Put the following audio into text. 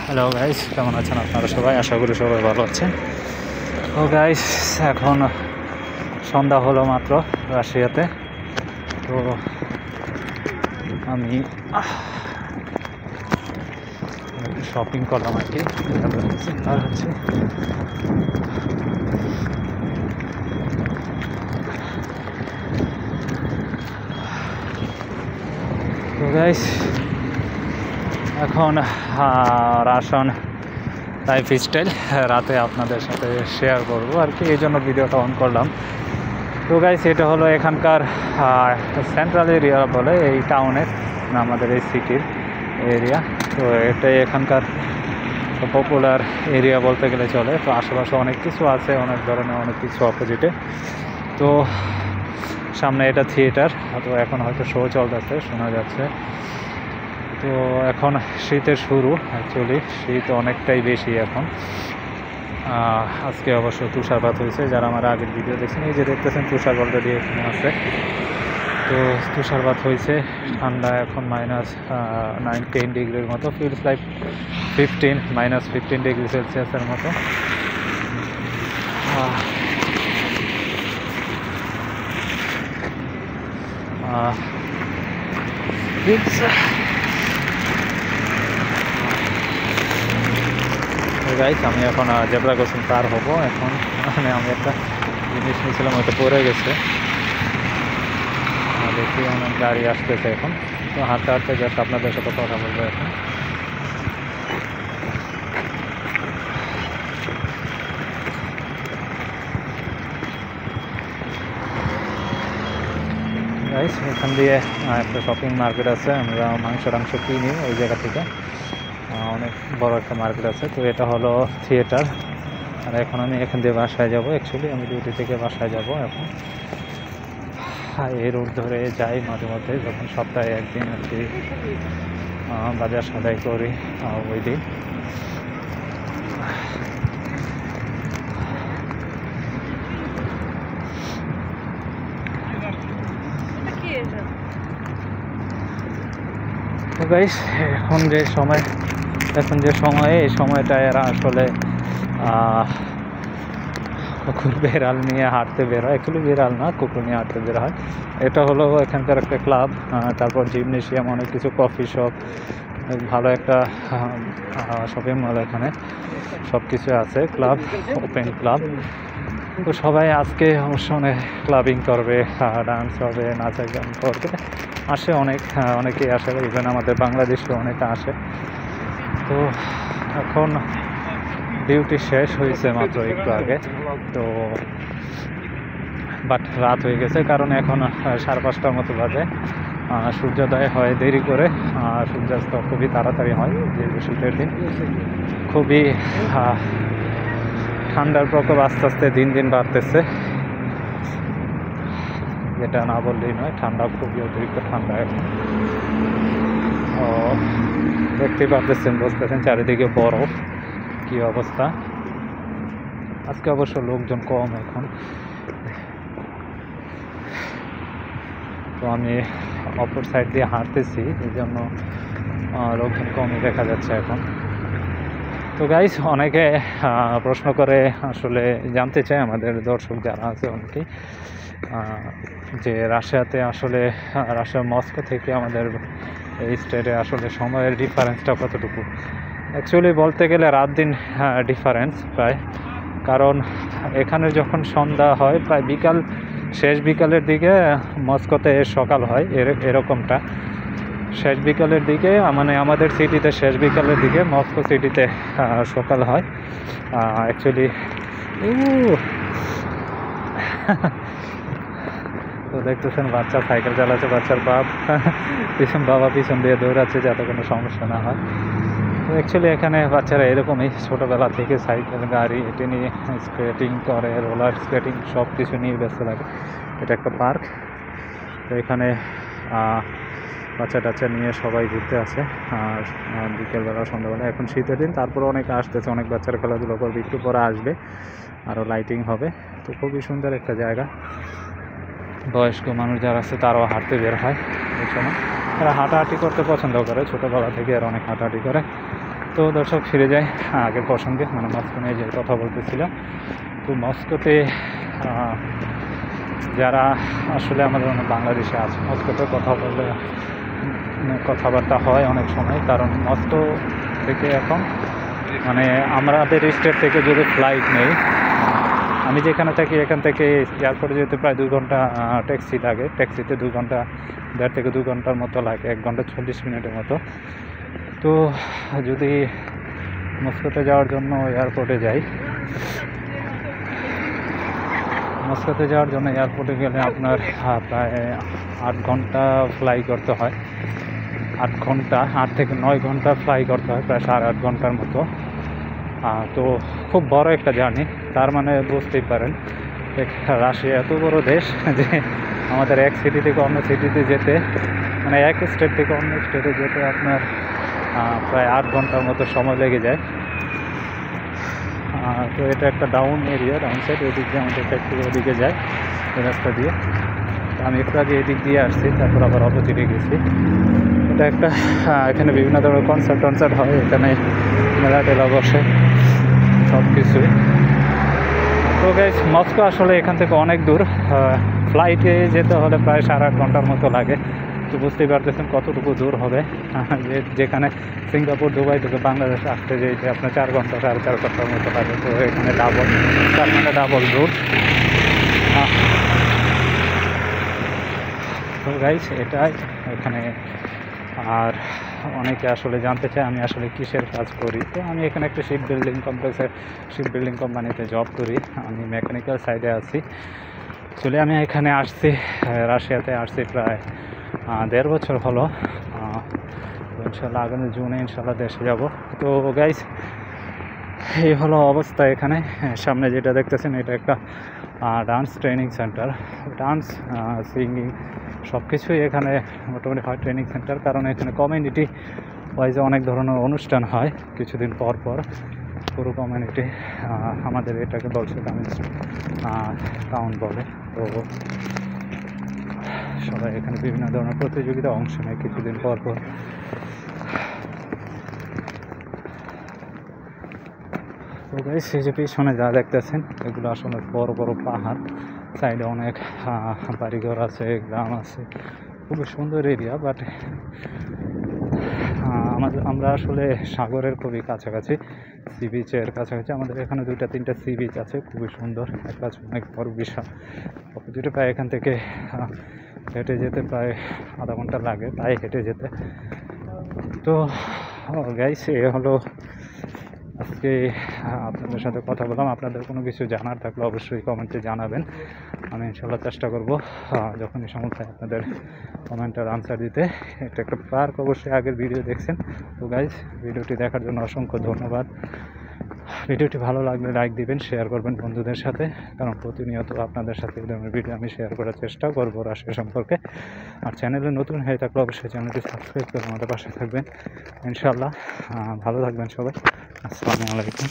Hello guys, কেমন আছেন আপনারা সবাই? আশা করি সবাই ভালো আছেন। তো গাইস, এখন সন্ধ্যা হলো মাত্র রাশিয়াতে। তো আমি শপিং করলাম আর কি। আর হচ্ছে তো গাইস, এখন রাশন লাইফস্টাইল রাতে আপনাদের সাথে শেয়ার করবো আর কি, এই জন্য ভিডিওটা অন করলাম। তো গাইস, এটা হলো এখানকার সেন্ট্রাল এরিয়া বলে এই টাউনের, আমাদের এই সিটির এরিয়া। তো এটাই এখানকার পপুলার এরিয়া বলতে গেলে চলে। তো আশেপাশে অনেক কিছু আছে, অনেক ধরনের অনেক কিছু অপোজিটে। তো সামনে এটা থিয়েটার, তো এখন হয়তো শো চলতেছে শোনা যাচ্ছে। তো এখন শীতের শুরু, অ্যাকচুয়ালি শীত অনেকটাই বেশি এখন। আজকে অবশ্য তুষারপাত হয়েছে। যারা আমার আগের ভিডিও দেখছেন, এই যে দেখতেছেন তুষার অলরেডি এখানে আছে। তো তুষারপাত হয়েছে, ঠান্ডা এখন -9-10 ডিগ্রির মতো, ফিলস লাইক -15 ডিগ্রি সেলসিয়াসের মতো। গাইস, আমি এখন জেব্রা ক্রসিং পার হবো। এখন মানে আমি একটা জিনিস নিয়েছিলাম, ওইটা পড়ে গেছে। দেখি অনেক গাড়ি আসতেছে এখন। তো হাঁটতে হাঁটতে জাস্ট আপনাদের সাথে কথা বলবো এখন। গাইস, এখান দিয়ে একটা শপিং মার্কেট আছে, আমরা মাংস কিনি ওই জায়গা থেকে। অনেক বড় একটা মার্কেট আছে। তো এটা হলো থিয়েটার। আর এখন আমি এখান দিয়ে বাসায় যাব। অ্যাকচুয়ালি আমি ডিউটি থেকে বাসায় যাব এখন। এই রোড ধরে যাই মাঝে মধ্যে, যখন সপ্তাহে একদিন আর কি বাজার সদাই করি ওই দিন। তো গাইস, এখন যে সময়ে এই সময়টা এরা আসলে কুকুর বেড়াল নিয়ে হাঁটতে বের হয়। অ্যাকচুয়ালি বেড়াল না, কুকুর নিয়ে হাঁটতে বের হয়। এটা হলো এখানকার একটা ক্লাব, তারপর জিমনেশিয়াম, অনেক কিছু কফি শপ, ভালো একটা শপিং মল, এখানে সব কিছু আছে। Club, open club. তো সবাই আজকে অবশ্যই ক্লাবিং করবে, ডান্স হবে, নাচা গান করবে, আসে অনেকেই আসে, ইভেন আমাদের বাংলাদেশেও অনেকে আসে। তো এখন ডিউটি শেষ হয়েছে মাত্র একটু আগে। তো বাট রাত হয়ে গেছে, কারণ এখন 5:30টার মতো বাজে। সূর্যোদয় হয় দেরি করে, সূর্যাস্ত খুবই তাড়াতাড়ি হয়, যেহেতু শীতের দিন। খুবই ঠান্ডার প্রকোপ আস্তে আস্তে দিন দিন বাড়তেছে, যেটা না বললেই নয়। ঠান্ডা খুবই অতিরিক্ত ঠান্ডা এখন। ও দেখতেই পারতেছেন, বুঝতেছেন চারিদিকে বরফ, কি অবস্থা। আজকে অবশ্য লোকজন কম এখন। তো আমি অপর সাইড দিয়ে হাঁটতেছি, এই জন্য লোকজন কমই দেখা যাচ্ছে এখন। তো গাইস, অনেকে প্রশ্ন করে, আসলে জানতে চায় আমাদের দর্শক যারা আছে অনেকেই, যে রাশিয়াতে আসলে রাশিয়ার মস্কো থেকে আমাদের এই স্টেটে আসলে সময়ের ডিফারেন্সটা কতটুকু। অ্যাকচুয়ালি বলতে গেলে রাত দিন ডিফারেন্স প্রায়, কারণ এখানে যখন সন্ধ্যা হয় প্রায় শেষ বিকালের দিকে মস্কোতে সকাল হয়, এরকমটা। শেষ বিকালের দিকে, মানে আমাদের সিটিতে শেষ বিকালের দিকে, মস্কো সিটিতে সকাল হয় অ্যাকচুয়ালি। তো দেখতেছেন বাচ্চা সাইকেল চালাচ্ছে, বাচ্চার বাবা পিছন দিয়ে দৌড়াচ্ছে যাতে কোনো সমস্যা না হয়। তো অ্যাকচুয়ালি এখানে বাচ্চারা এরকমই ছোটোবেলা থেকে সাইকেল, গাড়ি এটি নিয়ে স্কেটিং করে, রোলার স্কেটিং সব কিছু নিয়ে ব্যস্ত থাকে। এটা একটা পার্ক। তো এখানে বাচ্চা টাচ্চা নিয়ে সবাই ঘুরতে আসে, আর বিকেলবেলা সন্ধ্যাবেলা। এখন শীতের দিন, তারপরে অনেকে আসতেছে, অনেক বাচ্চারা খেলাধুলো করবে, একটু পরে আসবে, আরও লাইটিং হবে। তো খুবই সুন্দর একটা জায়গা। বয়স্ক মানুষ যারা আছে তারাও হাঁটতে বের হয় এই সময়। তারা হাঁটাহাঁটি করতে পছন্দ করে, ছোটোবেলা থেকে আর অনেক হাঁটাহাঁটি করে। তো দর্শক ফিরে যাই আগের প্রসঙ্গে, মানে মস্কো নিয়ে যে কথা বলতেছিলাম। তো মস্কোতে যারা আসলে আমাদের অনেক বাংলাদেশে আছে, মস্কোতে কথা বললে কথাবার্তা হয় অনেক সময়, কারণ মস্কো থেকে এখন মানে আমাদের স্টেট থেকে যদি ফ্লাইট নেই, আমি যেখানে থাকি এখান থেকে এয়ারপোর্টে যেতে প্রায় 2 ঘন্টা ট্যাক্সি লাগে, ট্যাক্সিতে 2 ঘন্টা 1.5 থেকে 2 ঘন্টার মতো লাগে, 1 ঘন্টা 40 মিনিটের মতো। তো যদি মস্কোতে যাওয়ার জন্য এয়ারপোর্টে যাই, মস্কোতে যাওয়ার জন্য এয়ারপোর্টে গেলে আপনার প্রায় 8 ঘন্টা ফ্লাই করতে হয়, 8 থেকে 9 ঘন্টা ফ্লাই করতে হয়, প্রায় 8.5 ঘন্টার মতো। তো খুব বড় একটা জার্নি। তার মানে বুঝতেই পারেন রাশিয়া এত বড় দেশ যে আমাদের এক সিটি থেকে অন্য সিটিতে যেতে, মানে এক স্টেট থেকে অন্য স্টেটে যেতে আপনার প্রায় 8 ঘন্টার মতো সময় লেগে যায়। তো এটা একটা ডাউন এরিয়া, ডাউন সাইড, এদিক দিয়ে আমাদের ফ্যাক্টরি ওদিকে যায় এই রাস্তা দিয়ে। তো আমি একটু আগে এদিক দিয়ে আসছি, তারপর আবার অপোজিটে গেছি। এটা একটা এখানে বিভিন্ন ধরনের কনসার্ট হয়, এখানে মেলা টেলা বসে সব কিছুই। তো গাইস মস্কো আসলে এখান থেকে অনেক দূর, ফ্লাইটে যেতে হলে প্রায় 8.5 ঘন্টার মতো লাগে। তো বুঝতেই পারতেছেন কতটুকু দূর হবে, যেখানে সিঙ্গাপুর দুবাই থেকে বাংলাদেশ আসতে যেতে আপনার 4 ঘন্টা 4.5 ঘন্টার মতো লাগে। তো এখানে ডাবল দূর। তো গাইস এটাই এখানে। আর অনেকে আসলে জানতে চায় আমি আসলে কিসের কাজ করি। তো আমি এখানে একটা শিপ বিল্ডিং কোম্পানিতে জব করি, আমি মেকানিক্যাল সাইডে আছি। চলে আমি এখানে আসছি, রাশিয়াতে আসছি প্রায় 1.5 বছর হলো। ইনশাল্লাহ আগামী জুনে ইনশাল্লাহ দেশে যাব। তো গাইস এই হলো অবস্থা এখানে। সামনে যেটা দেখতেছেন এটা একটা dance training centre, dance singing সব কিছুই এখানে মোটামুটি হয় ট্রেনিং সেন্টার, কারণ এখানে কমিউনিটি ওয়াইজে অনেক ধরনের অনুষ্ঠান হয় কিছুদিন পর পুরো কমিউনিটি। আমাদের এটাকে বলছে টাউন বলে। তো সবাই এখানে বিভিন্ন ধরনের প্রতিযোগিতা অংশ নেয় কিছুদিন পর। তো গাইস এই যে পিছনে যা দেখতেছেন এগুলো আসলে বড় বড় পাহাড়, সাইডে অনেক বাড়িঘর আছে, গ্রাম আছে, খুবই সুন্দর এরিয়া। বাট আমরা আসলে সাগরের খুবই কাছাকাছি, সি বিচের কাছাকাছি। আমাদের এখানে 2-3টা সি বিচ আছে, খুবই সুন্দর, একটা অনেক বড় বিশাল। অপোজিটে প্রায় এখান থেকে হেঁটে যেতে প্রায় আধা ঘন্টা লাগে, তাই হেঁটে যেতে। তো গাইস এ হলো আজকে আপনাদের সাথে কথা বললাম। আপনাদের কোনো কিছু জানার থাকলে অবশ্যই কমেন্টে জানাবেন, আমি ইনশাল্লাহ চেষ্টা করব যখনই সময় হয় আপনাদের কমেন্টের আনসার দিতে। এটা একটা পার্ক, অবশ্যই আগের ভিডিও দেখছেন। তো গাইস ভিডিওটি দেখার জন্য অসংখ্য ধন্যবাদ। ভিডিওটি ভালো লাগলে লাইক দিবেন, শেয়ার করবেন বন্ধুদের সাথে, কারণ প্রতিনিয়ত আপনাদের সাথে এই ধরনের ভিডিও আমি শেয়ার করার চেষ্টা করবো রাশিয়া সম্পর্কে। আর চ্যানেলে নতুন হয়ে থাকলে অবশ্যই চ্যানেলটি সাবস্ক্রাইব করে আমাদের পাশে থাকবেন ইনশাল্লাহ। ভালো থাকবেন সবাই, আসসালামু আলাইকুম।